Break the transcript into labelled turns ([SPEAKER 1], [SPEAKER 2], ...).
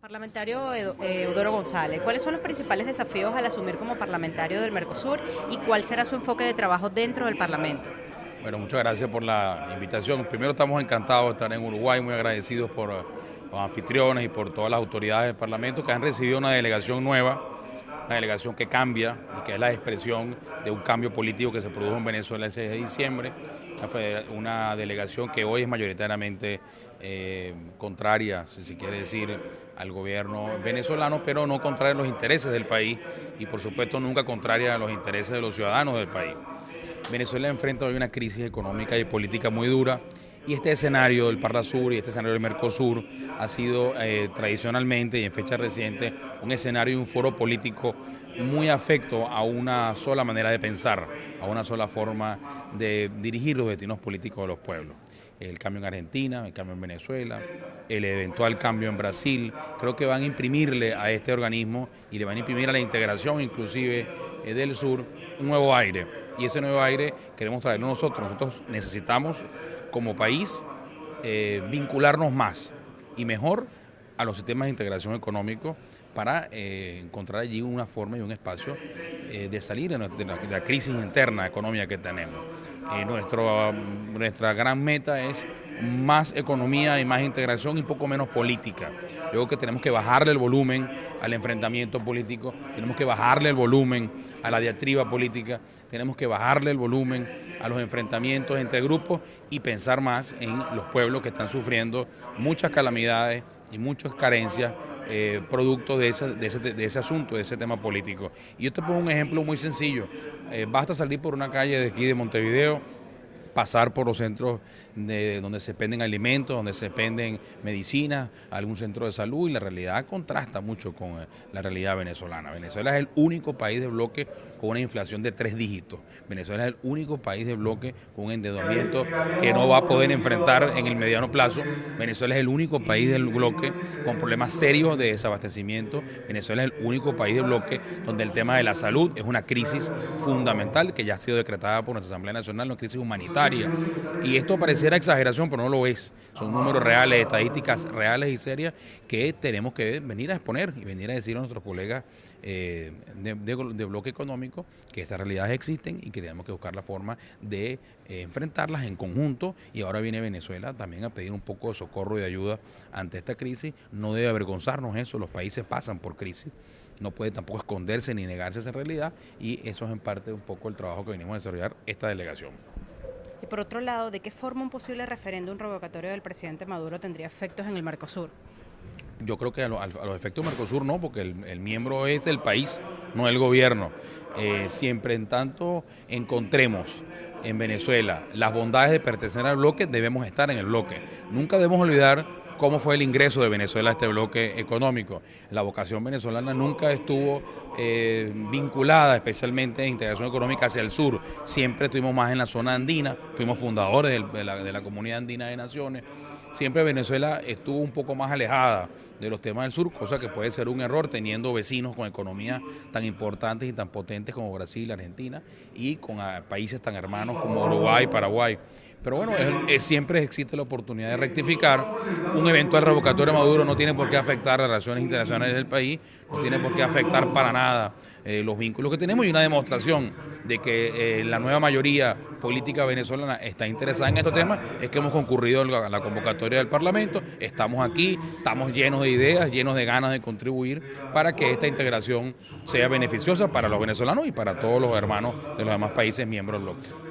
[SPEAKER 1] Parlamentario Eudoro González, ¿cuáles son los principales desafíos al asumir como parlamentario del Mercosur y cuál será su enfoque de trabajo dentro del Parlamento?
[SPEAKER 2] Bueno, muchas gracias por la invitación. Primero, estamos encantados de estar en Uruguay, muy agradecidos por los anfitriones y por todas las autoridades del Parlamento que han recibido una delegación nueva, una delegación que cambia y que es la expresión de un cambio político que se produjo en Venezuela el 6 de diciembre. Una delegación que hoy es mayoritariamente contraria, si se quiere decir, al gobierno venezolano, pero no contraria a los intereses del país y por supuesto nunca contraria a los intereses de los ciudadanos del país. Venezuela enfrenta hoy una crisis económica y política muy dura y este escenario del Parlasur y este escenario del Mercosur ha sido tradicionalmente y en fecha reciente un escenario y un foro político muy afecto a una sola manera de pensar, a una sola forma de dirigir los destinos políticos de los pueblos. El cambio en Argentina, el cambio en Venezuela, el eventual cambio en Brasil, creo que van a imprimirle a este organismo y le van a imprimir a la integración inclusive del sur un nuevo aire. Y ese nuevo aire queremos traerlo nosotros. Nosotros necesitamos como país vincularnos más y mejor a los sistemas de integración económico para encontrar allí una forma y un espacio de salir de la crisis interna económica que tenemos. Nuestra gran meta es más economía y más integración y poco menos política. Yo creo que tenemos que bajarle el volumen al enfrentamiento político, tenemos que bajarle el volumen a la diatriba política, tenemos que bajarle el volumen a los enfrentamientos entre grupos y pensar más en los pueblos que están sufriendo muchas calamidades y muchas carencias producto de ese asunto, de ese tema político. Y yo te pongo un ejemplo muy sencillo. Basta salir por una calle de aquí de Montevideo, pasar por los centros donde se venden alimentos, donde se venden medicinas, algún centro de salud, y la realidad contrasta mucho con la realidad venezolana. Venezuela es el único país de bloque con una inflación de 3 dígitos. Venezuela es el único país de bloque con un endeudamiento que no va a poder enfrentar en el mediano plazo. Venezuela es el único país del bloque con problemas serios de desabastecimiento. Venezuela es el único país del bloque donde el tema de la salud es una crisis fundamental que ya ha sido decretada por nuestra Asamblea Nacional, una crisis humanitaria. Y esto pareciera exageración, pero no lo es. Son números reales, estadísticas reales y serias que tenemos que venir a exponer y venir a decir a nuestros colegas de bloque económico que estas realidades existen y que tenemos que buscar la forma de enfrentarlas en conjunto. Y ahora viene Venezuela también a pedir un poco de socorro y de ayuda ante esta crisis. No debe avergonzarnos eso, los países pasan por crisis. No puede tampoco esconderse ni negarse esa realidad y eso es en parte un poco el trabajo que venimos a desarrollar esta delegación.
[SPEAKER 1] Y por otro lado, ¿de qué forma un posible referéndum revocatorio del presidente Maduro tendría efectos en el Mercosur?
[SPEAKER 2] Yo creo que a los efectos de Mercosur no, porque el miembro es el país, no el gobierno. Siempre en tanto encontremos en Venezuela las bondades de pertenecer al bloque, debemos estar en el bloque. Nunca debemos olvidar cómo fue el ingreso de Venezuela a este bloque económico. La vocación venezolana nunca estuvo vinculada especialmente en integración económica hacia el sur. Siempre estuvimos más en la zona andina, fuimos fundadores de la Comunidad Andina de Naciones. Siempre Venezuela estuvo un poco más alejada de los temas del sur, cosa que puede ser un error teniendo vecinos con economías tan importantes y tan potentes como Brasil, Argentina y con países tan hermanos como Uruguay, Paraguay. Pero bueno, siempre existe la oportunidad de rectificar. Un eventual revocatorio de Maduro no tiene por qué afectar las relaciones internacionales del país, no tiene por qué afectar para nada los vínculos que tenemos y una demostración de que la nueva mayoría política venezolana está interesada en estos temas es que hemos concurrido a la convocatoria del Parlamento, estamos aquí, estamos llenos de ideas, llenos de ganas de contribuir para que esta integración sea beneficiosa para los venezolanos y para todos los hermanos de los demás países miembros del bloque.